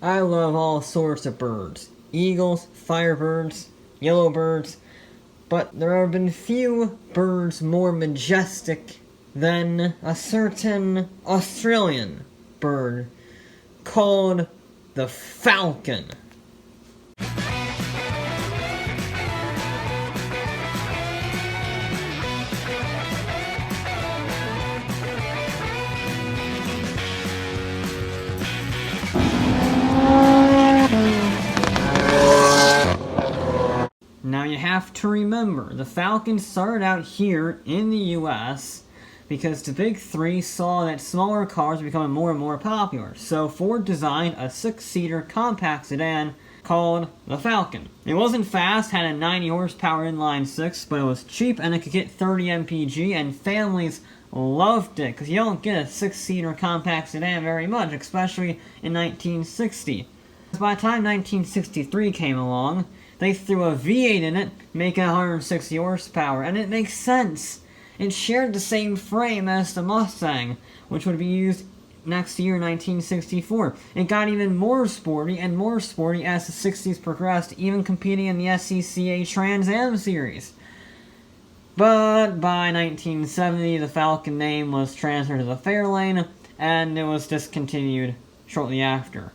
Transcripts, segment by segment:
I love all sorts of birds. Eagles, firebirds, yellowbirds, but there have been few birds more majestic than a certain Australian bird called the falcon. Now you have to remember, the Falcon started out here in the US because the big three saw that smaller cars were becoming more and more popular. So Ford designed a 6-seater compact sedan called the Falcon. It wasn't fast, had a 90 horsepower inline 6, but it was cheap and it could get 30 mpg, and families loved it because you don't get a 6-seater compact sedan very much, especially in 1960. By the time 1963 came along, they threw a V8 in it, making 160 horsepower, and it makes sense. It shared the same frame as the Mustang, which would be used next year in 1964. It got even more sporty and more sporty as the 60s progressed, even competing in the SCCA Trans Am series. But by 1970, the Falcon name was transferred to the Fairlane, and it was discontinued shortly after.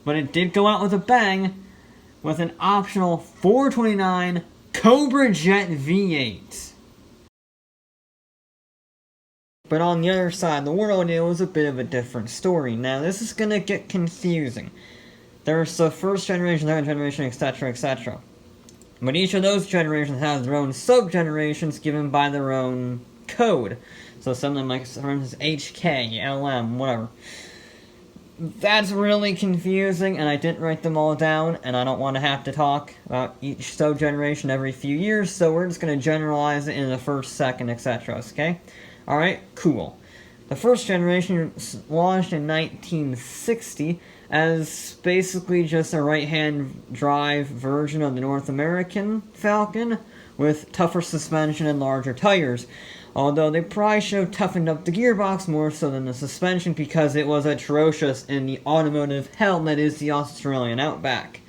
But it did go out with a bang, with an optional 429 Cobra Jet V8. But on the other side of the world, it was a bit of a different story. Now, this is gonna get confusing. There's the first generation, second generation, etc., etc. But each of those generations has their own sub-generations given by their own code. So something like, for instance, HK, LM, whatever. That's really confusing, and I didn't write them all down, and I don't want to have to talk about each sub-generation every few years, so we're just going to generalize it in the first, second, etc., okay? Alright, cool. The first generation launched in 1960 as basically just a right-hand drive version of the North American Falcon, with tougher suspension and larger tires. Although they probably should have toughened up the gearbox more so than the suspension, because it was atrocious in the automotive hell that is the Australian Outback.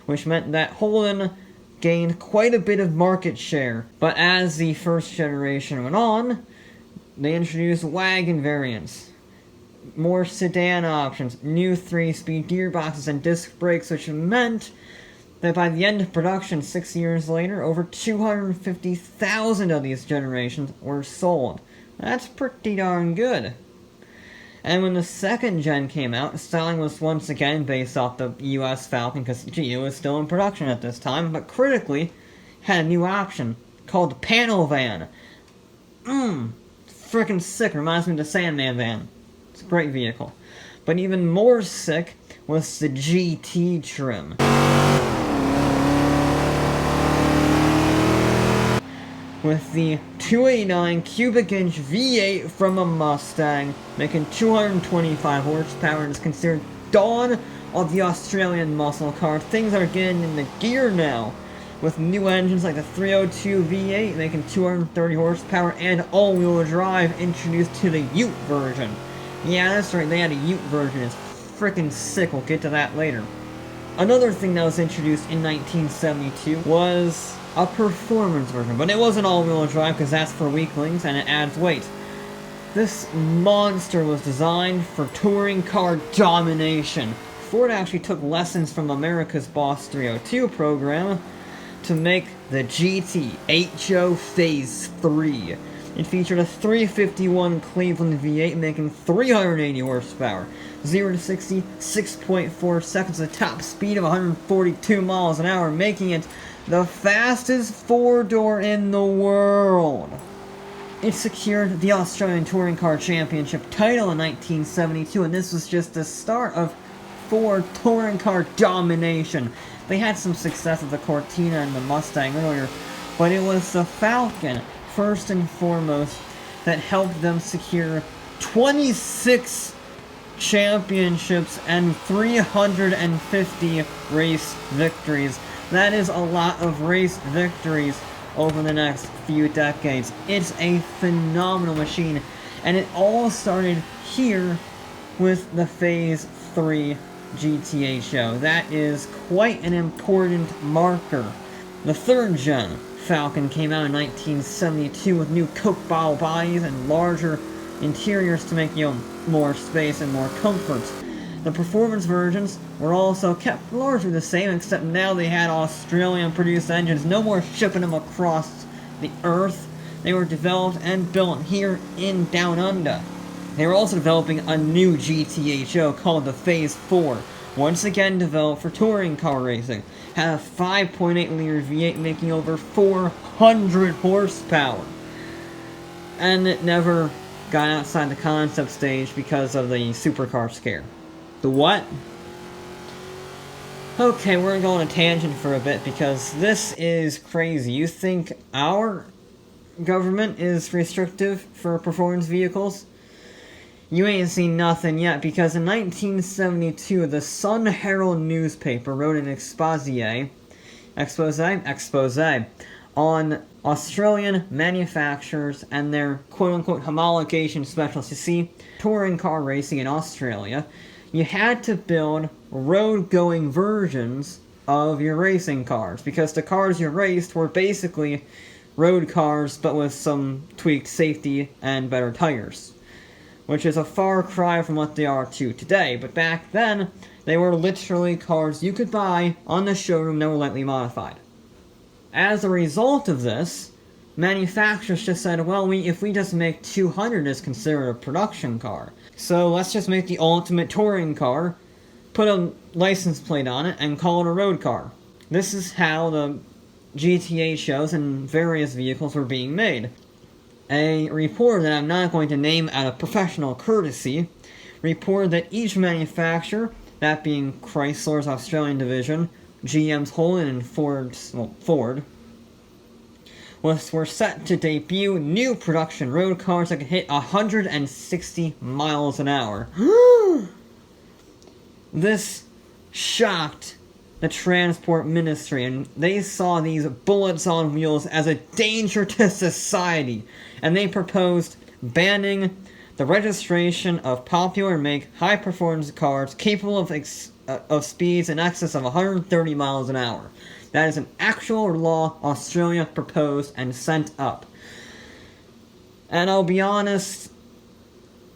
Which meant that Holden gained quite a bit of market share. But as the first generation went on, they introduced wagon variants, more sedan options, new 3-speed gearboxes and disc brakes, which meant that by the end of production 6 years later, over 250,000 of these generations were sold. That's pretty darn good. And when the second gen came out, styling was once again based off the US Falcon, because it was still in production at this time, but critically had a new option called the panel van. Frickin' sick, reminds me of the Sandman van. It's a great vehicle. But even more sick was the GT trim. With the 289 cubic inch V8 from a Mustang, making 225 horsepower, and is considered dawn of the Australian muscle car. Things are getting into gear now, with new engines like the 302 V8 making 230 horsepower and all-wheel drive introduced to the Ute version. Yeah, that's right, they had a Ute version. It's freaking sick, we'll get to that later. Another thing that was introduced in 1972 was a performance version, but it wasn't all-wheel drive because that's for weaklings and it adds weight. This monster was designed for touring car domination. Ford actually took lessons from America's Boss 302 program to make the GT HO Phase 3. It featured a 351 Cleveland V8 making 380 horsepower, 0 to 60, 6.4 seconds, a top speed of 142 miles an hour, making it the fastest four-door in the world. It secured the Australian Touring Car Championship title in 1972, and this was just the start of Ford touring car domination. They had some success with the Cortina and the Mustang earlier, but it was the Falcon, first and foremost, that helped them secure 26 championships and 350 race victories. That is a lot of race victories over the next few decades. It's a phenomenal machine, and it all started here with the Phase 3 GTHO. That is quite an important marker. The 3rd gen Falcon came out in 1972 with new Coke bottle bodies and larger interiors to make, more space and more comfort. The performance versions were also kept largely the same, except now they had Australian-produced engines, no more shipping them across the earth. They were developed and built here in Down Under. They were also developing a new GTHO called the Phase 4, once again developed for touring car racing. Had a 5.8-liter V8 making over 400 horsepower. And it never got outside the concept stage because of the supercar scare. The what? Okay, we're gonna go on a tangent for a bit because this is crazy. You think our government is restrictive for performance vehicles? You ain't seen nothing yet, because in 1972, the Sun Herald newspaper wrote an expose on Australian manufacturers and their quote-unquote homologation specialists. You see, touring car racing in Australia, you had to build road-going versions of your racing cars, because the cars you raced were basically road cars, but with some tweaked safety and better tires. Which is a far cry from what they are to today, but back then, they were literally cars you could buy on the showroom that were lightly modified. As a result of this, manufacturers just said, well, if we just make 200, it's considered a production car. So let's just make the ultimate touring car, put a license plate on it, and call it a road car. This is how the GTHOs and various vehicles were being made. A report that I'm not going to name out of professional courtesy reported that each manufacturer, that being Chrysler's Australian division, GM's Holland, and Ford, were set to debut new production road cars that could hit 160 miles an hour. This shocked the transport ministry, and they saw these bullets on wheels as a danger to society, and they proposed banning the registration of popular make high-performance cars capable of speeds in excess of 130 miles an hour. That is an actual law Australia proposed and sent up. And I'll be honest,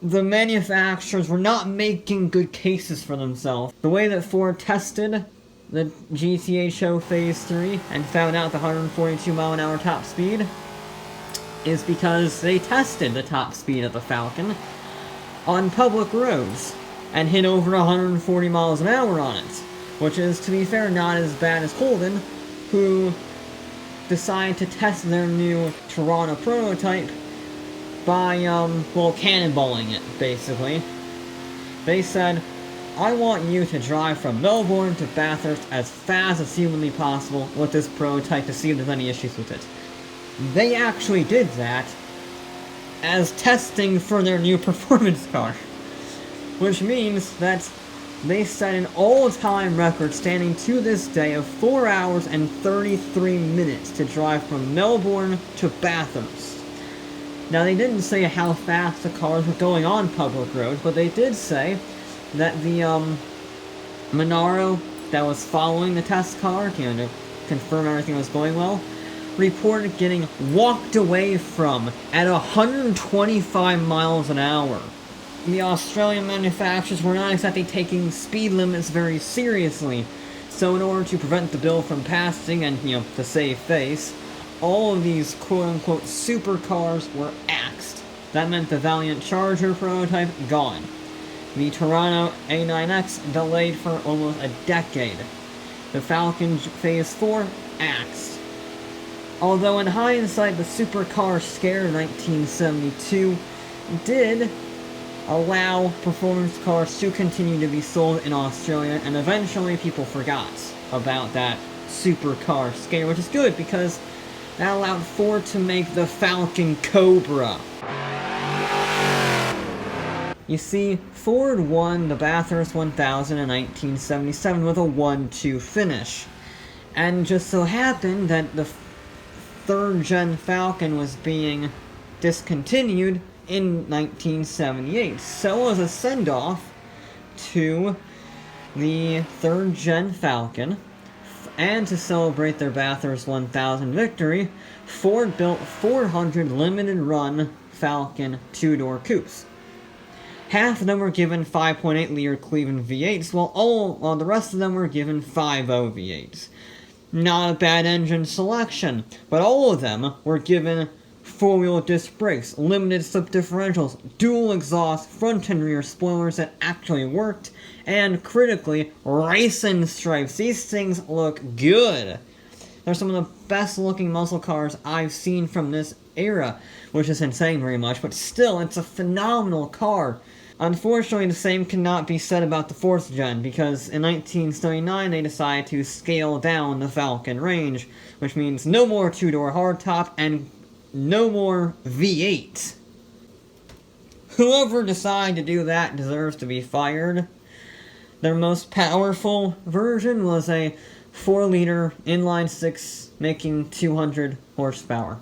the manufacturers were not making good cases for themselves. The way that Ford tested the GTHO Phase 3 and found out the 142 mile an hour top speed is because they tested the top speed of the Falcon on public roads and hit over 140 miles an hour on it, which is, to be fair, not as bad as Holden, who decided to test their new Toronto prototype by, cannonballing it, basically. They said, I want you to drive from Melbourne to Bathurst as fast as humanly possible with this prototype to see if there's any issues with it. They actually did that as testing for their new performance car. Which means that they set an all-time record standing to this day of 4 hours and 33 minutes to drive from Melbourne to Bathurst. Now, they didn't say how fast the cars were going on public roads, but they did say that the Monaro that was following the test car, to confirm everything was going well, reported getting walked away from at 125 miles an hour. The Australian manufacturers were not exactly taking speed limits very seriously, so in order to prevent the bill from passing and, to save face, all of these quote-unquote supercars were axed. That meant the Valiant Charger prototype gone. The Toronto A9X delayed for almost a decade. The Falcon Phase 4 axed. Although in hindsight, the supercar scare in 1972 did allow performance cars to continue to be sold in Australia, and eventually people forgot about that supercar scare, which is good because that allowed Ford to make the Falcon Cobra. You see, Ford won the Bathurst 1000 in 1977 with a 1-2 finish. And just so happened that the 3rd gen Falcon was being discontinued in 1978. So as a send-off to the 3rd Gen Falcon, and to celebrate their Bathurst 1000 victory, Ford built 400 limited-run Falcon 2-door coupes. Half of them were given 5.8-liter Cleveland V8s, while the rest of them were given 5.0 V8s. Not a bad engine selection, but all of them were given 4-wheel disc brakes, limited slip differentials, dual exhaust front and rear spoilers that actually worked, and critically, racing stripes. These things look good. They're some of the best looking muscle cars I've seen from this era, which isn't saying very much, but still, it's a phenomenal car. Unfortunately, the same cannot be said about the 4th Gen, because in 1979 they decided to scale down the Falcon range, which means no more 2-door hardtop and no more V8. Whoever decided to do that deserves to be fired. Their most powerful version was a 4-liter inline-6 making 200 horsepower.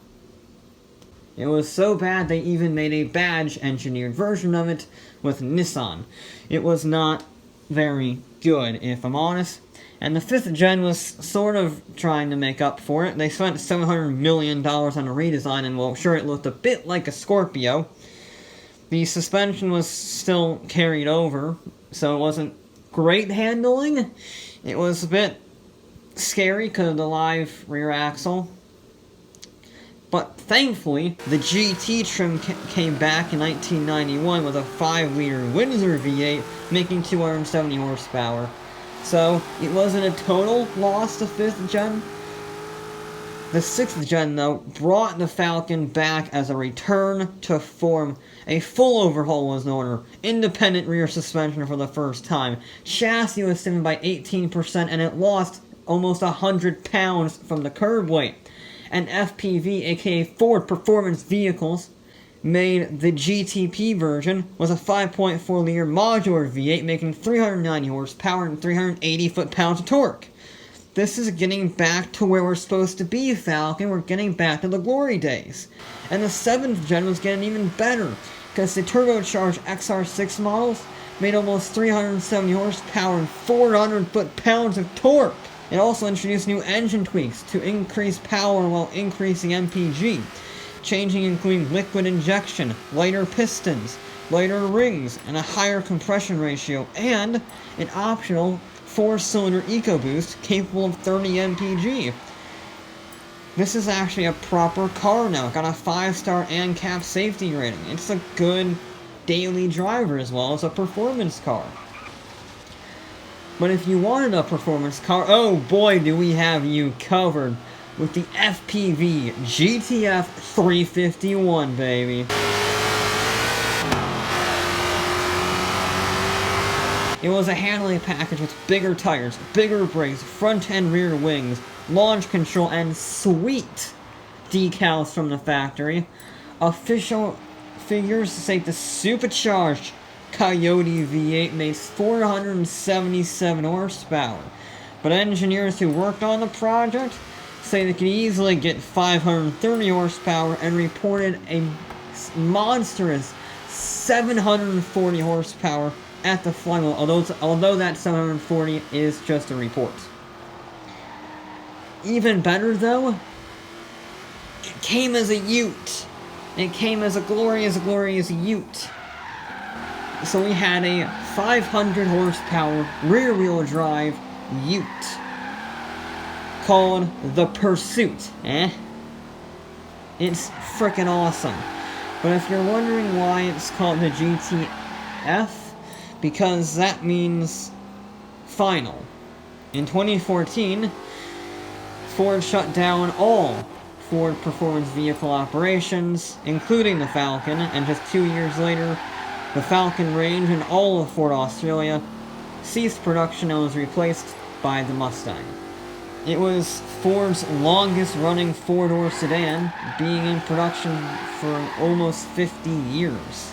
It was so bad they even made a badge-engineered version of it with Nissan. It was not very good, if I'm honest. And the 5th Gen was sort of trying to make up for it. They spent $700 million on a redesign, and well, sure, it looked a bit like a Scorpio. The suspension was still carried over, so it wasn't great handling. It was a bit scary because of the live rear axle. But thankfully, the GT trim came back in 1991 with a 5-liter Windsor V8, making 270 horsepower. So, it wasn't a total loss to 5th Gen. The 6th Gen, though, brought the Falcon back as a return to form. A full overhaul was in order. Independent rear suspension for the first time. Chassis was trimmed by 18% and it lost almost 100 pounds from the curb weight. And FPV, aka Ford Performance Vehicles, made the GTP version with a 5.4-liter modular V8 making 390 horsepower and 380 foot-pounds of torque. This is getting back to where we're supposed to be, Falcon. We're getting back to the glory days. And the 7th Gen was getting even better, because the turbocharged XR6 models made almost 370 horsepower and 400 foot-pounds of torque. It also introduced new engine tweaks to increase power while increasing MPG, changing including liquid injection, lighter pistons, lighter rings, and a higher compression ratio, and an optional 4-cylinder EcoBoost capable of 30 mpg. This is actually a proper car now. It got a 5-star ANCAP safety rating. It's a good daily driver as well as a performance car. But if you wanted a performance car, oh boy do we have you covered with the FPV GTF 351, baby. It was a handling package with bigger tires, bigger brakes, front and rear wings, launch control, and sweet decals from the factory. Official figures say the supercharged Coyote V8 makes 477 horsepower, but engineers who worked on the project say they could easily get 530 horsepower and reported a monstrous 740 horsepower at the flywheel, although that 740 is just a report. Even better though, it came as a ute. It came as a glorious ute. So we had a 500 horsepower rear wheel drive ute called the Pursuit, It's frickin' awesome. But if you're wondering why it's called the GTF, because that means final. In 2014, Ford shut down all Ford Performance Vehicle operations, including the Falcon, and just 2 years later, the Falcon range and all of Ford Australia ceased production and was replaced by the Mustang. It was Ford's longest running 4-door sedan, being in production for almost 50 years.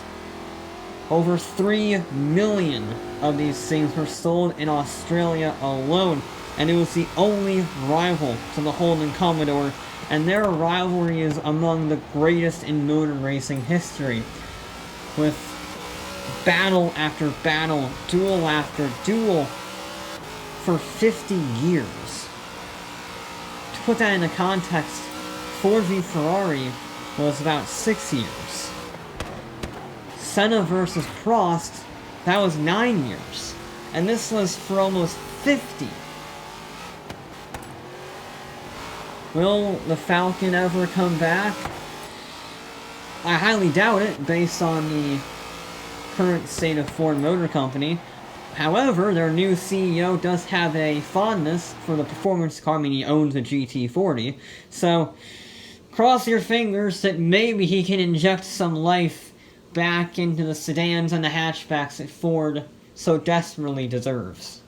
Over 3 million of these things were sold in Australia alone, and it was the only rival to the Holden Commodore, and their rivalry is among the greatest in motor racing history, with battle after battle, duel after duel, for 50 years. To put that into context, Ford v Ferrari was about 6 years. Senna versus Prost, that was 9 years. And this was for almost 50. Will the Falcon ever come back? I highly doubt it, based on the current state of Ford Motor Company. However, their new CEO does have a fondness for the performance car. I mean, he owns a GT40. So, cross your fingers that maybe he can inject some life back into the sedans and the hatchbacks that Ford so desperately deserves.